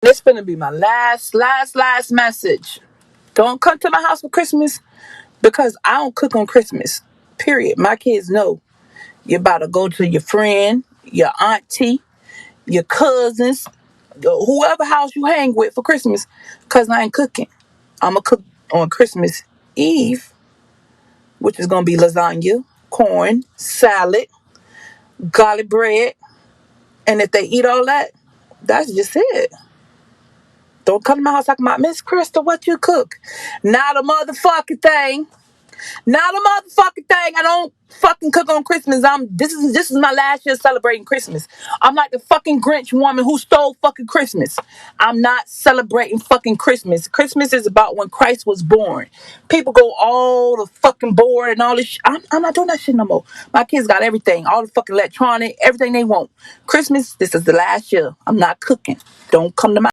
This finna be my last message. Don't come to my house for Christmas because I don't cook on Christmas. Period. My kids know you're about to go to your friend, your auntie, your cousins, whoever house you hang with for Christmas, because I ain't cooking. I'm going to cook on Christmas Eve, which is going to be lasagna, corn, salad, garlic bread. And if they eat all that, that's just it. Don't come to my house talking about, Miss Crystal, what you cook? Not a motherfucking thing. Not a motherfucking thing. I don't fucking cook on Christmas. This is my last year celebrating Christmas. I'm like the fucking Grinch woman who stole fucking Christmas. I'm not celebrating fucking Christmas. Christmas is about when Christ was born. People go all the fucking board and all this shit. I'm not doing that shit no more. My kids got everything, all the fucking electronic, everything they want. Christmas, this is the last year. I'm not cooking. Don't come to my